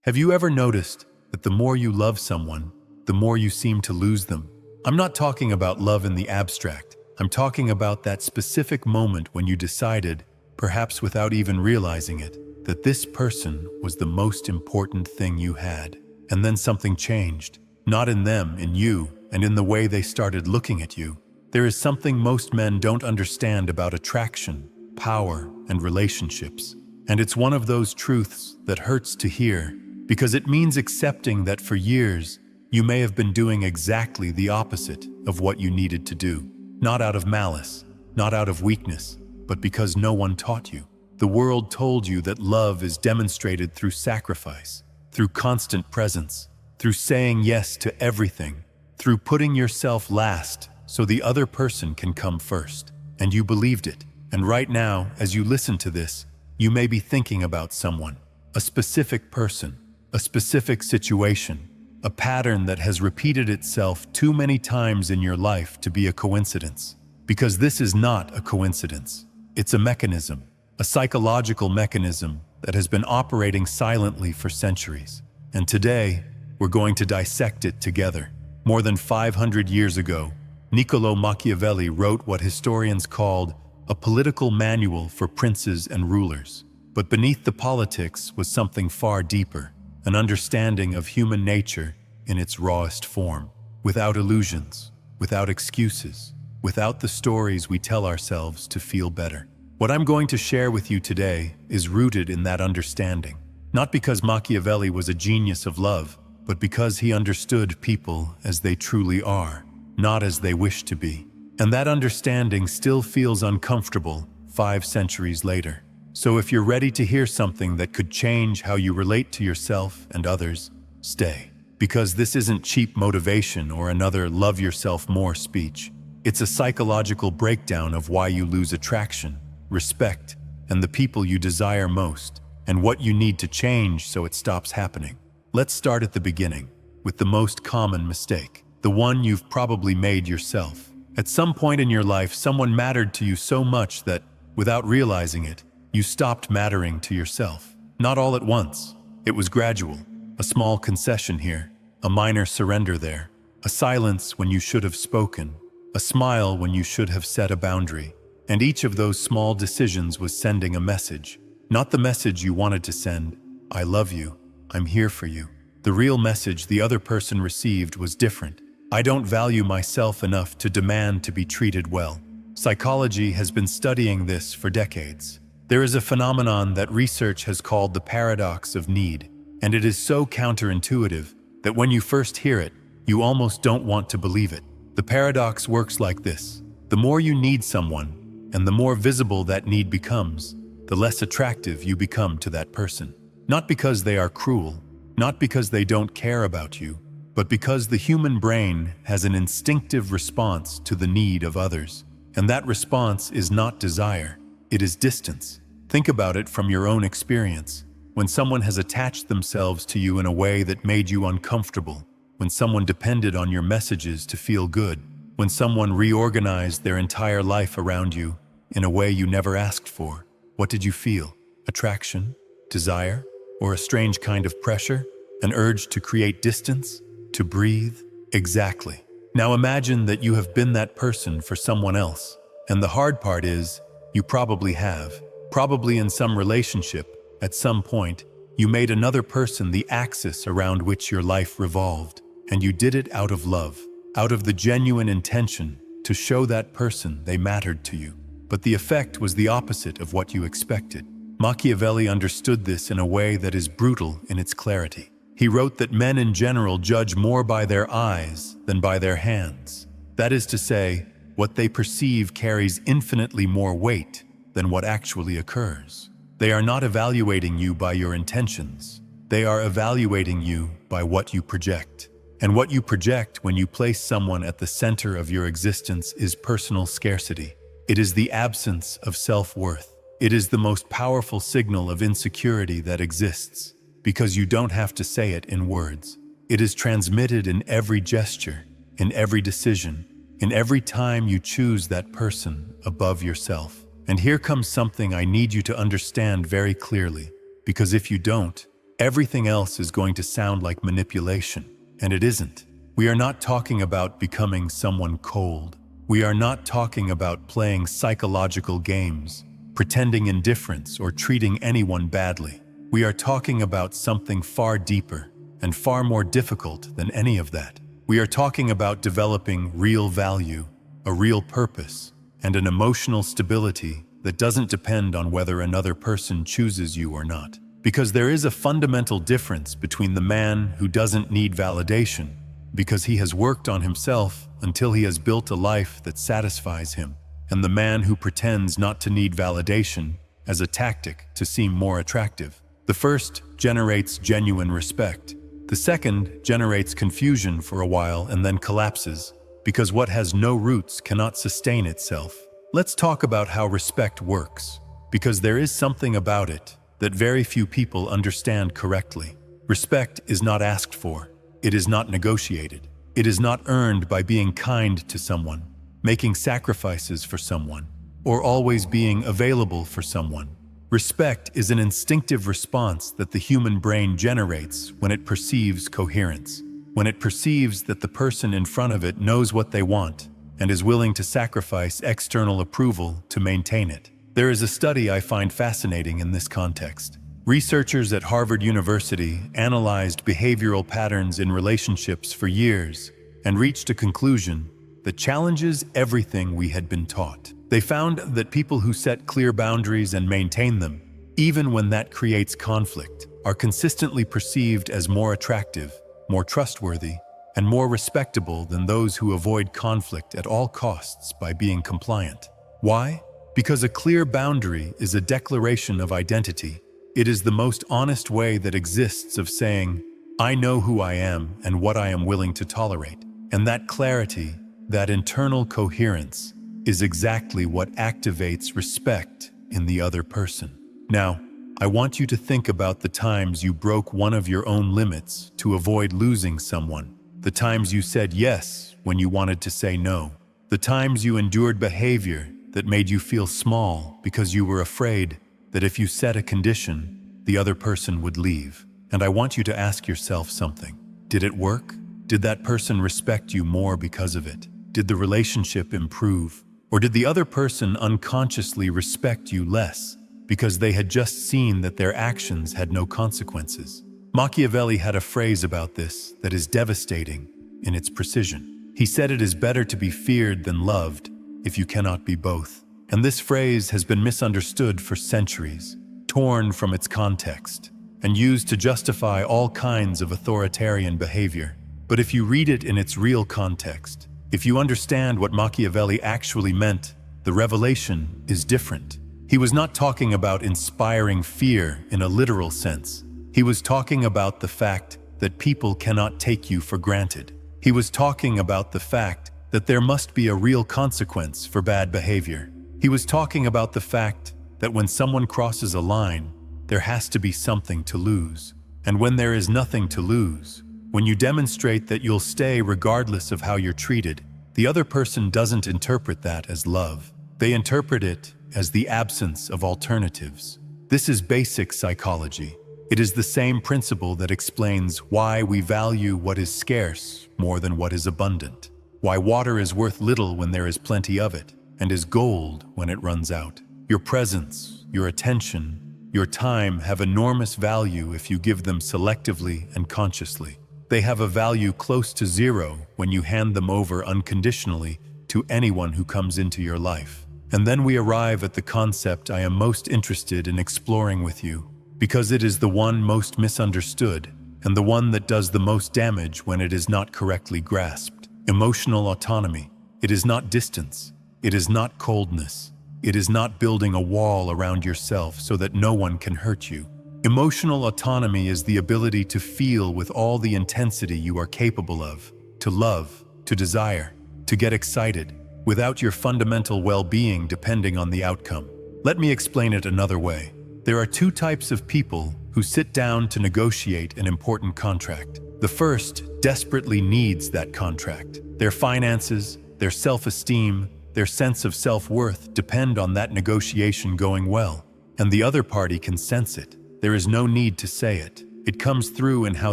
Have you ever noticed that the more you love someone, the more you seem to lose them? I'm not talking about love in the abstract. I'm talking about that specific moment when you decided, perhaps without even realizing it, that this person was the most important thing you had. And then something changed. Not in them, in you, and in the way they started looking at you. There is something most men don't understand about attraction, power, and relationships. And it's one of those truths that hurts to hear, because it means accepting that for years, you may have been doing exactly the opposite of what you needed to do. Not out of malice, not out of weakness, but because no one taught you. The world told you that love is demonstrated through sacrifice, through constant presence, through saying yes to everything, through putting yourself last so the other person can come first. And you believed it. And right now, as you listen to this, you may be thinking about someone, a specific person, a specific situation, a pattern that has repeated itself too many times in your life to be a coincidence. Because this is not a coincidence. It's a mechanism, a psychological mechanism that has been operating silently for centuries. And today, we're going to dissect it together. More than 500 years ago, Niccolò Machiavelli wrote what historians called a political manual for princes and rulers. But beneath the politics was something far deeper, an understanding of human nature in its rawest form, without illusions, without excuses, without the stories we tell ourselves to feel better. What I'm going to share with you today is rooted in that understanding, not because Machiavelli was a genius of love, but because he understood people as they truly are, not as they wish to be. And that understanding still feels uncomfortable 5 centuries later. So if you're ready to hear something that could change how you relate to yourself and others, stay. Because this isn't cheap motivation or another love yourself more speech. It's a psychological breakdown of why you lose attraction, respect, and the people you desire most, and what you need to change so it stops happening. Let's start at the beginning, with the most common mistake, the one you've probably made yourself. At some point in your life, someone mattered to you so much that, without realizing it, you stopped mattering to yourself. Not all at once. It was gradual. A small concession here, a minor surrender there, a silence when you should have spoken, a smile when you should have set a boundary. And each of those small decisions was sending a message. Not the message you wanted to send, I love you, I'm here for you. The real message the other person received was different. I don't value myself enough to demand to be treated well. Psychology has been studying this for decades. There is a phenomenon that research has called the paradox of need, and it is so counterintuitive that when you first hear it, you almost don't want to believe it. The paradox works like this. The more you need someone, and the more visible that need becomes, the less attractive you become to that person. Not because they are cruel, not because they don't care about you, but because the human brain has an instinctive response to the need of others. And that response is not desire, it is distance. Think about it from your own experience. When someone has attached themselves to you in a way that made you uncomfortable, when someone depended on your messages to feel good, when someone reorganized their entire life around you in a way you never asked for, what did you feel? Attraction? Desire? Or a strange kind of pressure? An urge to create distance? To breathe? Exactly. Now imagine that you have been that person for someone else. And the hard part is, you probably have. Probably in some relationship, at some point, you made another person the axis around which your life revolved. And you did it out of love, out of the genuine intention to show that person they mattered to you. But the effect was the opposite of what you expected. Machiavelli understood this in a way that is brutal in its clarity. He wrote that men in general judge more by their eyes than by their hands. That is to say, what they perceive carries infinitely more weight than what actually occurs. They are not evaluating you by your intentions. They are evaluating you by what you project. And what you project when you place someone at the center of your existence is personal scarcity. It is the absence of self-worth. It is the most powerful signal of insecurity that exists, because you don't have to say it in words. It is transmitted in every gesture, in every decision, in every time you choose that person above yourself. And here comes something I need you to understand very clearly, because if you don't, Everything else is going to sound like manipulation, and it isn't. We are not talking about becoming someone cold. We are not talking about playing psychological games, pretending indifference, or treating anyone badly. We are talking about something far deeper and far more difficult than any of that. We are talking about developing real value, a real purpose, and an emotional stability that doesn't depend on whether another person chooses you or not. Because there is a fundamental difference between the man who doesn't need validation because he has worked on himself until he has built a life that satisfies him, and the man who pretends not to need validation as a tactic to seem more attractive. The first generates genuine respect. The second generates confusion for a while and then collapses, because what has no roots cannot sustain itself. Let's talk about how respect works, because there is something about it that very few people understand correctly. Respect is not asked for. It is not negotiated. It is not earned by being kind to someone, making sacrifices for someone, or always being available for someone. Respect is an instinctive response that the human brain generates when it perceives coherence, when it perceives that the person in front of it knows what they want and is willing to sacrifice external approval to maintain it. There is a study I find fascinating in this context. Researchers at Harvard University analyzed behavioral patterns in relationships for years and reached a conclusion that challenges everything we had been taught. They found that people who set clear boundaries and maintain them, even when that creates conflict, are consistently perceived as more attractive, more trustworthy, and more respectable than those who avoid conflict at all costs by being compliant. Why? Because a clear boundary is a declaration of identity. It is the most honest way that exists of saying, I know who I am and what I am willing to tolerate. And that clarity, that internal coherence, is exactly what activates respect in the other person. Now, I want you to think about the times you broke one of your own limits to avoid losing someone. The times you said yes when you wanted to say no. The times you endured behavior that made you feel small because you were afraid that if you set a condition, the other person would leave. And I want you to ask yourself something. Did it work? Did that person respect you more because of it? Did the relationship improve? Or did the other person unconsciously respect you less because they had just seen that their actions had no consequences? Machiavelli had a phrase about this that is devastating in its precision. He said it is better to be feared than loved if you cannot be both. And this phrase has been misunderstood for centuries, torn from its context, and used to justify all kinds of authoritarian behavior. But if you read it in its real context, if you understand what Machiavelli actually meant, the revelation is different. He was not talking about inspiring fear in a literal sense. He was talking about the fact that people cannot take you for granted. He was talking about the fact that there must be a real consequence for bad behavior. He was talking about the fact that when someone crosses a line, there has to be something to lose. And when there is nothing to lose, when you demonstrate that you'll stay regardless of how you're treated, the other person doesn't interpret that as love. They interpret it as the absence of alternatives. This is basic psychology. It is the same principle that explains why we value what is scarce more than what is abundant. Why water is worth little when there is plenty of it, and is gold when it runs out. Your presence, your attention, your time have enormous value if you give them selectively and consciously. They have a value close to zero when you hand them over unconditionally to anyone who comes into your life. And then we arrive at the concept I am most interested in exploring with you, because it is the one most misunderstood, and the one that does the most damage when it is not correctly grasped. Emotional autonomy. It is not distance. It is not coldness. It is not building a wall around yourself so that no one can hurt you. Emotional autonomy is the ability to feel with all the intensity you are capable of, to love, to desire, to get excited, without your fundamental well-being depending on the outcome. Let me explain it another way. There are two types of people who sit down to negotiate an important contract. The first desperately needs that contract. Their finances, their self-esteem, their sense of self-worth depend on that negotiation going well, and the other party can sense it. There is no need to say it. It comes through in how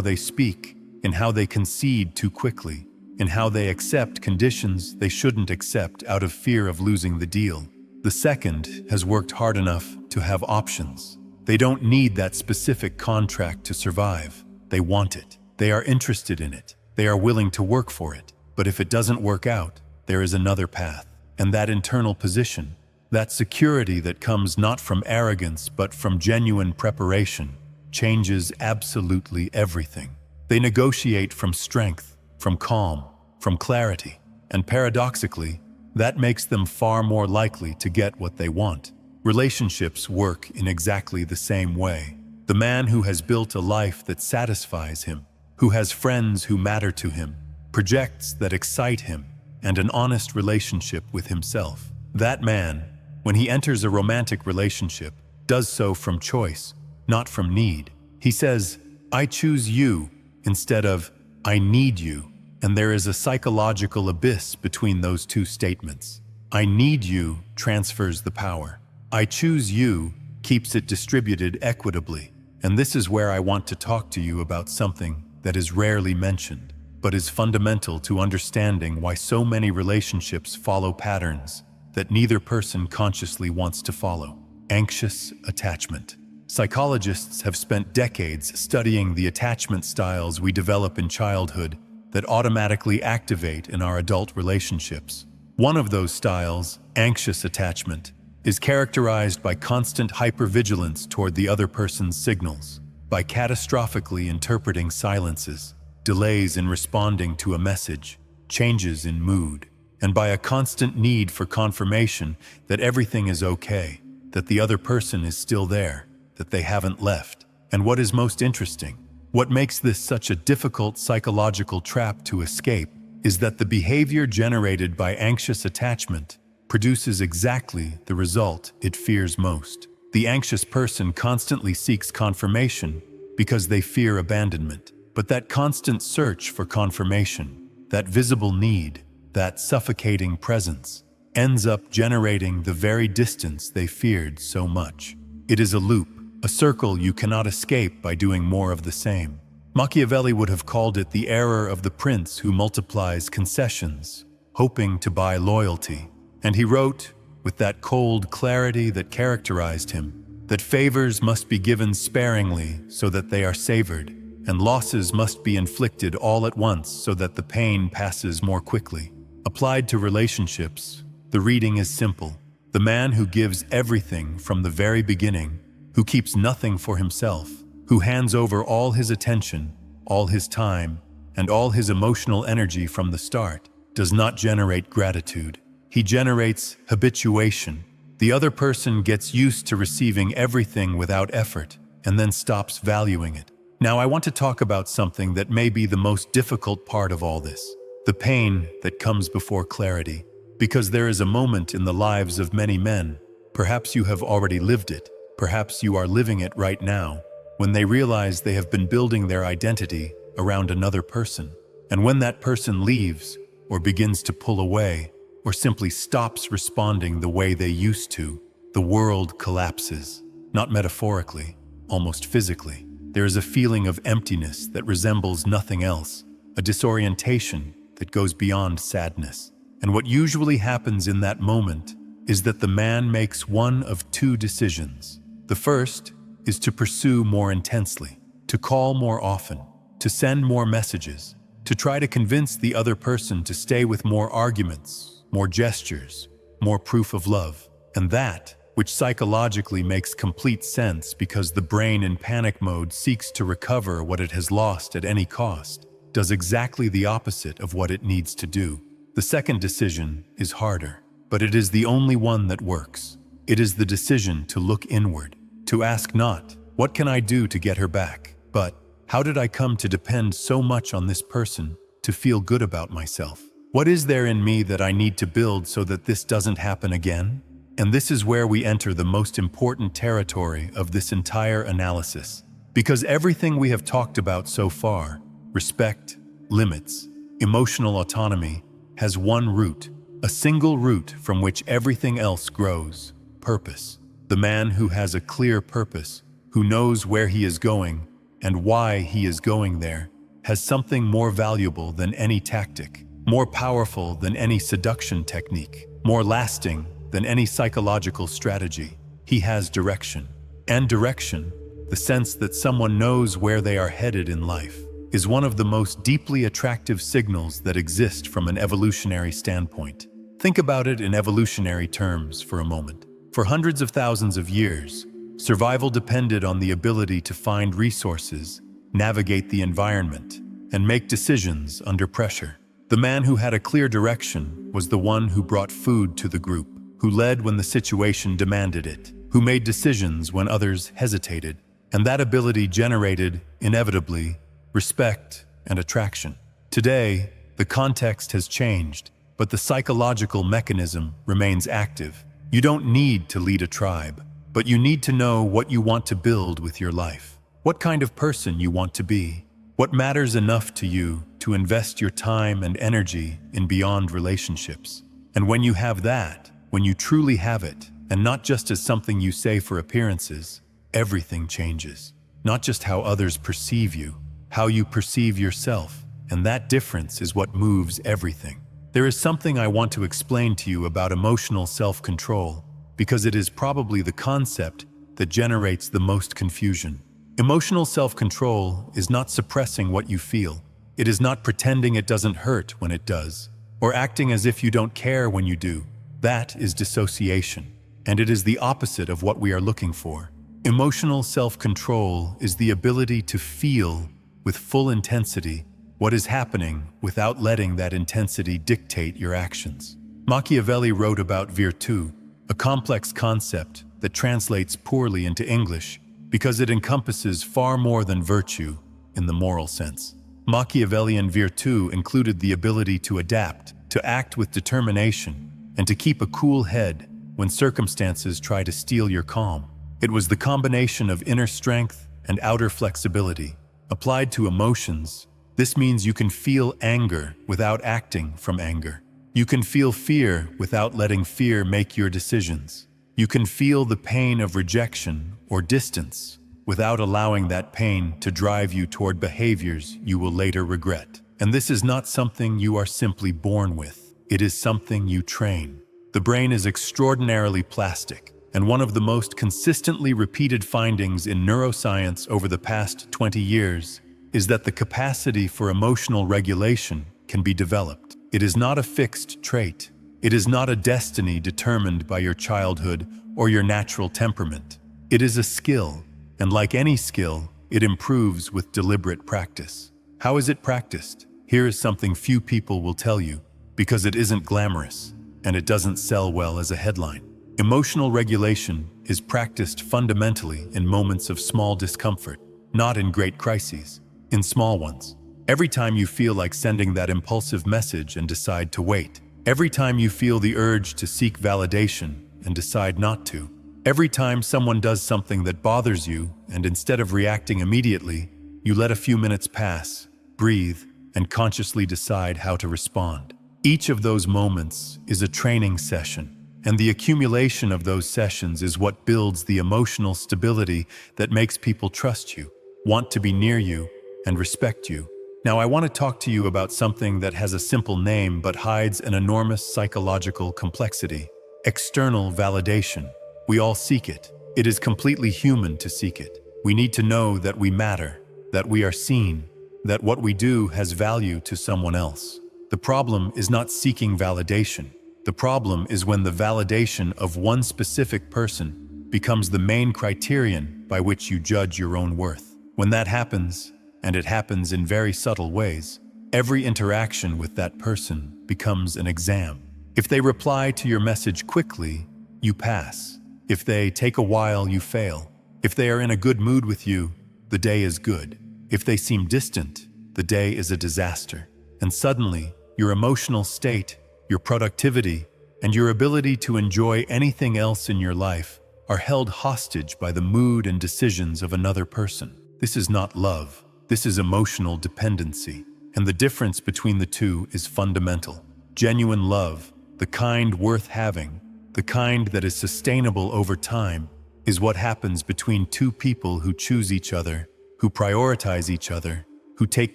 they speak, in how they concede too quickly, in how they accept conditions they shouldn't accept out of fear of losing the deal. The second has worked hard enough to have options. They don't need that specific contract to survive. They want it. They are interested in it. They are willing to work for it. But if it doesn't work out, there is another path. And that internal position, that security that comes not from arrogance but from genuine preparation, changes absolutely everything. They negotiate from strength, from calm, from clarity, and paradoxically, that makes them far more likely to get what they want. Relationships work in exactly the same way. The man who has built a life that satisfies him, who has friends who matter to him, projects that excite him, and an honest relationship with himself. That man, when he enters a romantic relationship, does so from choice, not from need. He says, "I choose you," instead of, "I need you." And there is a psychological abyss between those two statements. "I need you" transfers the power. "I choose you" keeps it distributed equitably. And this is where I want to talk to you about something that is rarely mentioned, but is fundamental to understanding why so many relationships follow patterns that neither person consciously wants to follow. Anxious attachment. Psychologists have spent decades studying the attachment styles we develop in childhood that automatically activate in our adult relationships. One of those styles, anxious attachment, is characterized by constant hypervigilance toward the other person's signals, by catastrophically interpreting silences, delays in responding to a message, changes in mood, and by a constant need for confirmation that everything is okay, that the other person is still there, that they haven't left. And what is most interesting, what makes this such a difficult psychological trap to escape, is that the behavior generated by anxious attachment produces exactly the result it fears most. The anxious person constantly seeks confirmation because they fear abandonment. But that constant search for confirmation, that visible need, that suffocating presence, ends up generating the very distance they feared so much. It is a loop, a circle you cannot escape by doing more of the same. Machiavelli would have called it the error of the prince who multiplies concessions, hoping to buy loyalty. And he wrote, with that cold clarity that characterized him, that favors must be given sparingly so that they are savored, and losses must be inflicted all at once so that the pain passes more quickly. Applied to relationships, the reading is simple. The man who gives everything from the very beginning, who keeps nothing for himself, who hands over all his attention, all his time, and all his emotional energy from the start, does not generate gratitude. He generates habituation. The other person gets used to receiving everything without effort, and then stops valuing it. Now I want to talk about something that may be the most difficult part of all this, the pain that comes before clarity. Because there is a moment in the lives of many men, perhaps you have already lived it, perhaps you are living it right now, when they realize they have been building their identity around another person. And when that person leaves, or begins to pull away, or simply stops responding the way they used to, the world collapses. Not metaphorically, almost physically. There is a feeling of emptiness that resembles nothing else, a disorientation that goes beyond sadness. And what usually happens in that moment is that the man makes one of two decisions. The first is to pursue more intensely, to call more often, to send more messages, to try to convince the other person to stay with more arguments, more gestures, more proof of love. And that, which psychologically makes complete sense because the brain in panic mode seeks to recover what it has lost at any cost, does exactly the opposite of what it needs to do. The second decision is harder, but it is the only one that works. It is the decision to look inward, to ask not, "What can I do to get her back?" but, "How did I come to depend so much on this person to feel good about myself? What is there in me that I need to build so that this doesn't happen again?" And this is where we enter the most important territory of this entire analysis. Because everything we have talked about so far, respect, limits, emotional autonomy, has one root, a single root from which everything else grows: purpose. The man who has a clear purpose, who knows where he is going, and why he is going there, has something more valuable than any tactic, more powerful than any seduction technique, more lasting than any psychological strategy. He has direction. And direction, the sense that someone knows where they are headed in life, is one of the most deeply attractive signals that exist from an evolutionary standpoint. Think about it in evolutionary terms for a moment. For hundreds of thousands of years, survival depended on the ability to find resources, navigate the environment, and make decisions under pressure. The man who had a clear direction was the one who brought food to the group, who led when the situation demanded it, who made decisions when others hesitated, and that ability generated, inevitably, respect and attraction. Today, the context has changed, but the psychological mechanism remains active. You don't need to lead a tribe, but you need to know what you want to build with your life, what kind of person you want to be, what matters enough to you to invest your time and energy in beyond relationships. And when you have that, when you truly have it, and not just as something you say for appearances, everything changes. Not just how others perceive you, how you perceive yourself, and that difference is what moves everything. There is something I want to explain to you about emotional self-control, because it is probably the concept that generates the most confusion. Emotional self-control is not suppressing what you feel. It is not pretending it doesn't hurt when it does, or acting as if you don't care when you do. That is dissociation, and it is the opposite of what we are looking for. Emotional self-control is the ability to feel with full intensity what is happening without letting that intensity dictate your actions. Machiavelli wrote about virtù, a complex concept that translates poorly into English because it encompasses far more than virtue in the moral sense. Machiavellian virtù included the ability to adapt, to act with determination, and to keep a cool head when circumstances try to steal your calm. It was the combination of inner strength and outer flexibility. Applied to emotions, this means you can feel anger without acting from anger. You can feel fear without letting fear make your decisions. You can feel the pain of rejection or distance without allowing that pain to drive you toward behaviors you will later regret. And this is not something you are simply born with. It is something you train. The brain is extraordinarily plastic, and one of the most consistently repeated findings in neuroscience over the past 20 years is that the capacity for emotional regulation can be developed. It is not a fixed trait. It is not a destiny determined by your childhood or your natural temperament. It is a skill, and like any skill, it improves with deliberate practice. How is it practiced? Here is something few people will tell you, because it isn't glamorous, and it doesn't sell well as a headline. Emotional regulation is practiced fundamentally in moments of small discomfort, not in great crises, in small ones. Every time you feel like sending that impulsive message and decide to wait. Every time you feel the urge to seek validation and decide not to. Every time someone does something that bothers you and instead of reacting immediately, you let a few minutes pass, breathe, and consciously decide how to respond. Each of those moments is a training session, and the accumulation of those sessions is what builds the emotional stability that makes people trust you, want to be near you, and respect you. Now, I want to talk to you about something that has a simple name but hides an enormous psychological complexity. External validation. We all seek it. It is completely human to seek it. We need to know that we matter, that we are seen, that what we do has value to someone else. The problem is not seeking validation. The problem is when the validation of one specific person becomes the main criterion by which you judge your own worth. When that happens, and it happens in very subtle ways, every interaction with that person becomes an exam. If they reply to your message quickly, you pass. If they take a while, you fail. If they are in a good mood with you, the day is good. If they seem distant, the day is a disaster. And suddenly, your emotional state, your productivity, and your ability to enjoy anything else in your life are held hostage by the mood and decisions of another person. This is not love. This is emotional dependency, and the difference between the two is fundamental. Genuine love, the kind worth having, the kind that is sustainable over time, is what happens between two people who choose each other, who prioritize each other, who take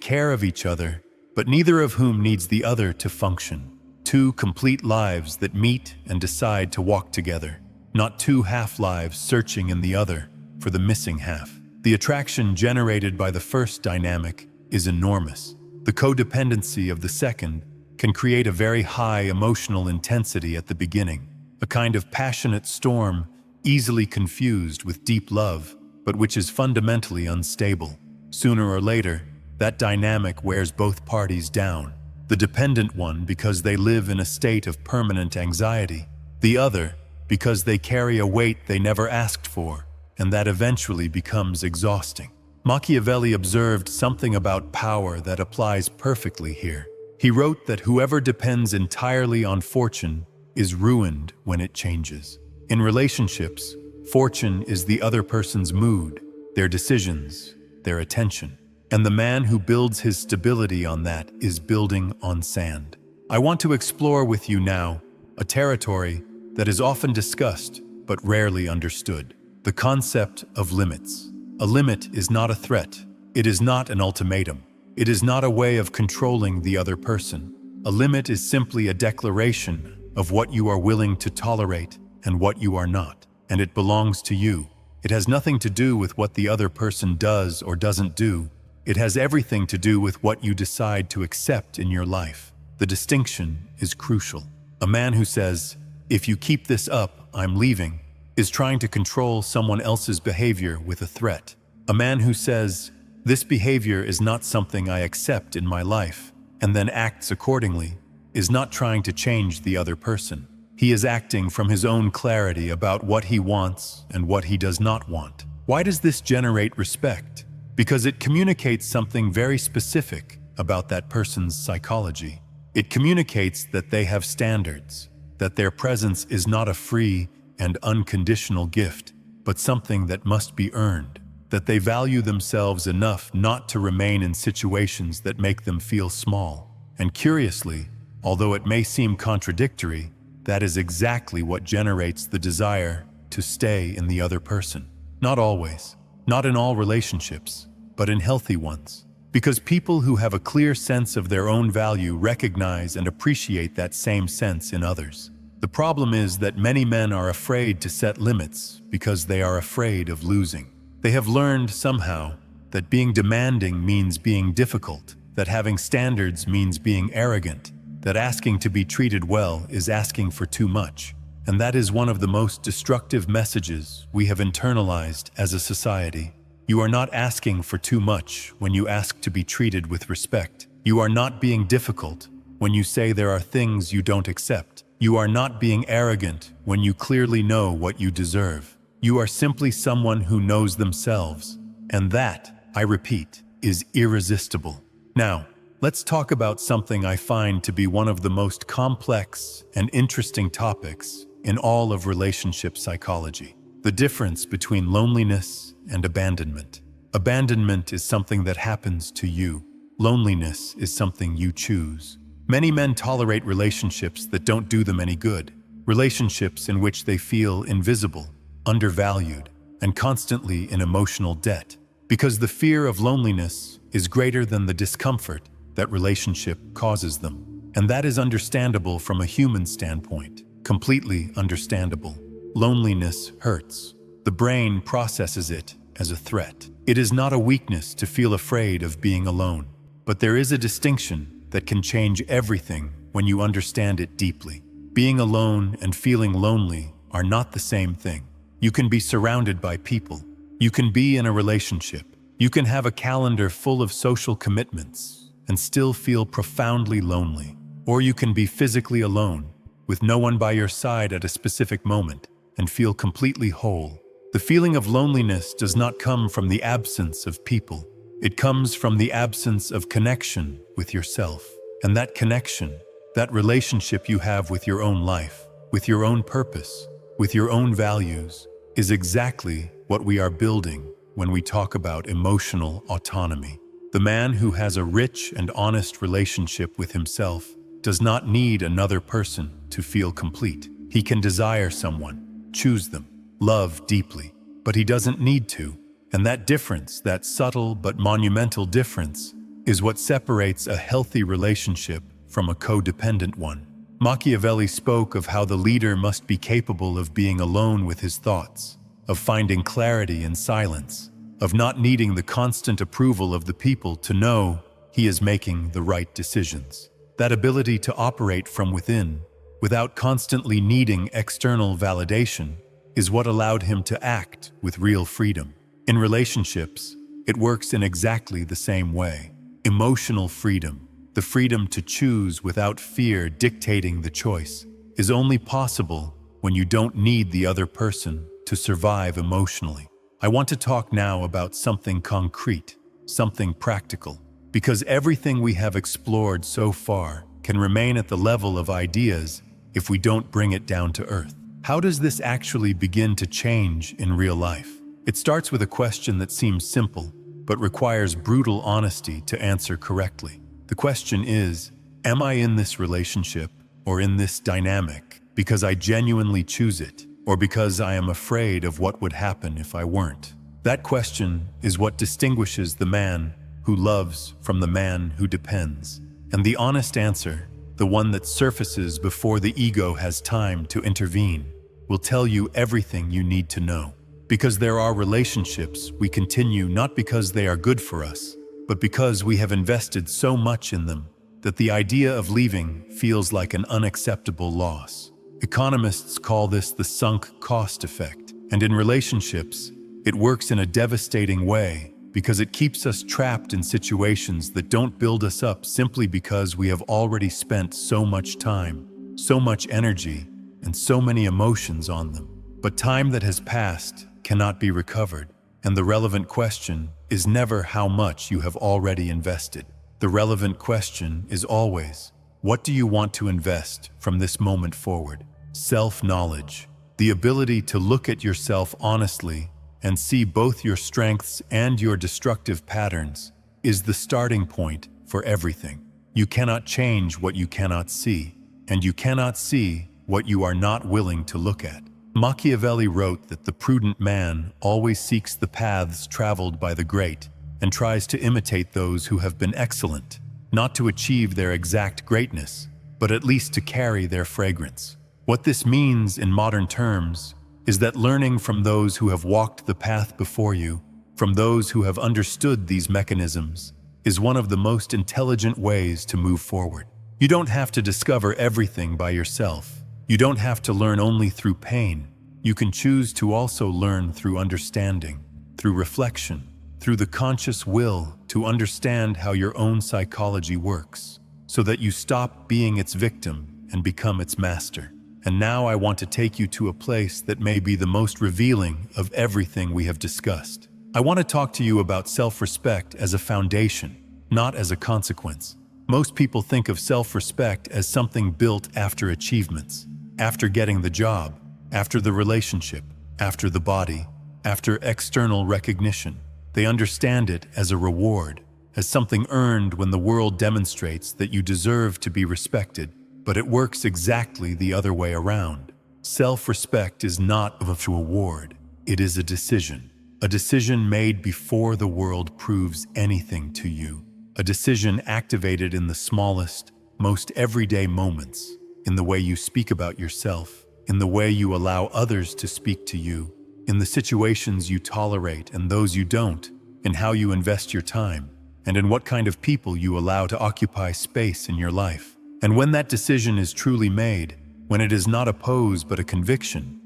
care of each other, but neither of whom needs the other to function. Two complete lives that meet and decide to walk together, not two half-lives searching in the other for the missing half. The attraction generated by the first dynamic is enormous. The codependency of the second can create a very high emotional intensity at the beginning, a kind of passionate storm easily confused with deep love, but which is fundamentally unstable. Sooner or later, that dynamic wears both parties down. The dependent one because they live in a state of permanent anxiety, the other because they carry a weight they never asked for, and that eventually becomes exhausting. Machiavelli observed something about power that applies perfectly here. He wrote that whoever depends entirely on fortune is ruined when it changes. In relationships, fortune is the other person's mood, their decisions, their attention. And the man who builds his stability on that is building on sand. I want to explore with you now a territory that is often discussed but rarely understood: the concept of limits. A limit is not a threat. It is not an ultimatum. It is not a way of controlling the other person. A limit is simply a declaration of what you are willing to tolerate and what you are not, and it belongs to you. It has nothing to do with what the other person does or doesn't do. It has everything to do with what you decide to accept in your life. The distinction is crucial. A man who says, "If you keep this up, I'm leaving," is trying to control someone else's behavior with a threat. A man who says, "This behavior is not something I accept in my life," and then acts accordingly, is not trying to change the other person. He is acting from his own clarity about what he wants and what he does not want. Why does this generate respect? Because it communicates something very specific about that person's psychology. It communicates that they have standards, that their presence is not a free and unconditional gift, but something that must be earned, that they value themselves enough not to remain in situations that make them feel small. And curiously, although it may seem contradictory, that is exactly what generates the desire to stay in the other person. Not always. Not in all relationships, but in healthy ones. Because people who have a clear sense of their own value recognize and appreciate that same sense in others. The problem is that many men are afraid to set limits because they are afraid of losing. They have learned somehow that being demanding means being difficult, that having standards means being arrogant, that asking to be treated well is asking for too much. And that is one of the most destructive messages we have internalized as a society. You are not asking for too much when you ask to be treated with respect. You are not being difficult when you say there are things you don't accept. You are not being arrogant when you clearly know what you deserve. You are simply someone who knows themselves. And that, I repeat, is irresistible. Now, let's talk about something I find to be one of the most complex and interesting topics in all of relationship psychology: the difference between loneliness and abandonment. Abandonment is something that happens to you. Loneliness is something you choose. Many men tolerate relationships that don't do them any good, relationships in which they feel invisible, undervalued, and constantly in emotional debt, because the fear of loneliness is greater than the discomfort that relationship causes them. And that is understandable from a human standpoint. Completely understandable. Loneliness hurts. The brain processes it as a threat. It is not a weakness to feel afraid of being alone, but there is a distinction that can change everything when you understand it deeply. Being alone and feeling lonely are not the same thing. You can be surrounded by people. You can be in a relationship. You can have a calendar full of social commitments and still feel profoundly lonely. Or you can be physically alone, with no one by your side at a specific moment, and feel completely whole. The feeling of loneliness does not come from the absence of people. It comes from the absence of connection with yourself. And that connection, that relationship you have with your own life, with your own purpose, with your own values, is exactly what we are building when we talk about emotional autonomy. The man who has a rich and honest relationship with himself does not need another person to feel complete. He can desire someone, choose them, love deeply, but he doesn't need to. And that difference, that subtle but monumental difference, is what separates a healthy relationship from a codependent one. Machiavelli spoke of how the leader must be capable of being alone with his thoughts, of finding clarity in silence, of not needing the constant approval of the people to know he is making the right decisions. That ability to operate from within, without constantly needing external validation, is what allowed him to act with real freedom. In relationships, it works in exactly the same way. Emotional freedom, the freedom to choose without fear dictating the choice, is only possible when you don't need the other person to survive emotionally. I want to talk now about something concrete, something practical, because everything we have explored so far can remain at the level of ideas if we don't bring it down to earth. How does this actually begin to change in real life? It starts with a question that seems simple, but requires brutal honesty to answer correctly. The question is, am I in this relationship or in this dynamic because I genuinely choose it, or because I am afraid of what would happen if I weren't? That question is what distinguishes the man who loves from the man who depends. And the honest answer, the one that surfaces before the ego has time to intervene, will tell you everything you need to know. Because there are relationships we continue not because they are good for us, but because we have invested so much in them that the idea of leaving feels like an unacceptable loss. Economists call this the sunk cost effect, and in relationships, it works in a devastating way because it keeps us trapped in situations that don't build us up simply because we have already spent so much time, so much energy, and so many emotions on them. But time that has passed cannot be recovered, and the relevant question is never how much you have already invested. The relevant question is always, what do you want to invest from this moment forward? Self-knowledge, the ability to look at yourself honestly and see both your strengths and your destructive patterns, is the starting point for everything. You cannot change what you cannot see, and you cannot see what you are not willing to look at. Machiavelli wrote that the prudent man always seeks the paths traveled by the great and tries to imitate those who have been excellent, not to achieve their exact greatness, but at least to carry their fragrance. What this means in modern terms is that learning from those who have walked the path before you, from those who have understood these mechanisms, is one of the most intelligent ways to move forward. You don't have to discover everything by yourself. You don't have to learn only through pain. You can choose to also learn through understanding, through reflection, through the conscious will to understand how your own psychology works, so that you stop being its victim and become its master. And now I want to take you to a place that may be the most revealing of everything we have discussed. I want to talk to you about self-respect as a foundation, not as a consequence. Most people think of self-respect as something built after achievements, after getting the job, after the relationship, after the body, after external recognition. They understand it as a reward, as something earned when the world demonstrates that you deserve to be respected. But it works exactly the other way around. Self-respect is not a reward. It is a decision made before the world proves anything to you. A decision activated in the smallest, most everyday moments, in the way you speak about yourself, in the way you allow others to speak to you, in the situations you tolerate and those you don't, in how you invest your time, and in what kind of people you allow to occupy space in your life. And when that decision is truly made, when it is not a pose but a conviction,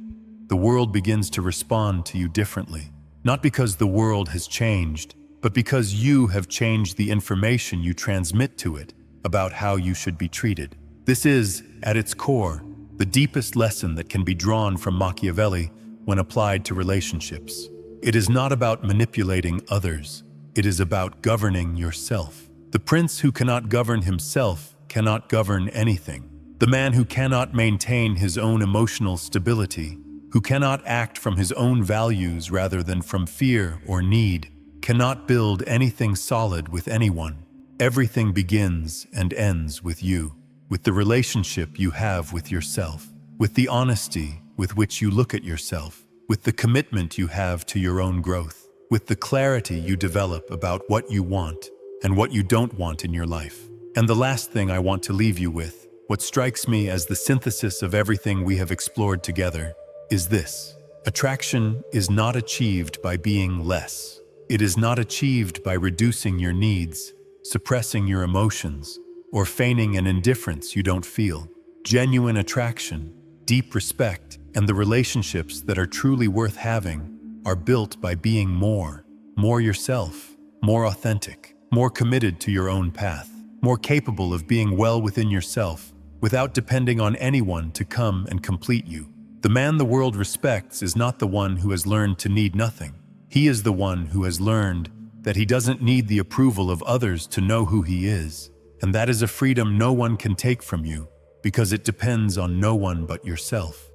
the world begins to respond to you differently. Not because the world has changed, but because you have changed the information you transmit to it about how you should be treated. This is, at its core, the deepest lesson that can be drawn from Machiavelli when applied to relationships. It is not about manipulating others. It is about governing yourself. The prince who cannot govern himself cannot govern anything. The man who cannot maintain his own emotional stability, who cannot act from his own values rather than from fear or need, cannot build anything solid with anyone. Everything begins and ends with you, with the relationship you have with yourself, with the honesty with which you look at yourself, with the commitment you have to your own growth. with the clarity you develop about what you want and what you don't want in your life. And the last thing I want to leave you with, what strikes me as the synthesis of everything we have explored together, is this. Attraction is not achieved by being less. It is not achieved by reducing your needs, suppressing your emotions, or feigning an indifference you don't feel. Genuine attraction, deep respect, and the relationships that are truly worth having are built by being more yourself, more authentic, more committed to your own path, more capable of being well within yourself without depending on anyone to come and complete you. The man the world respects is not the one who has learned to need nothing. He is the one who has learned that he doesn't need the approval of others to know who he is. And that is a freedom no one can take from you, because it depends on no one but yourself.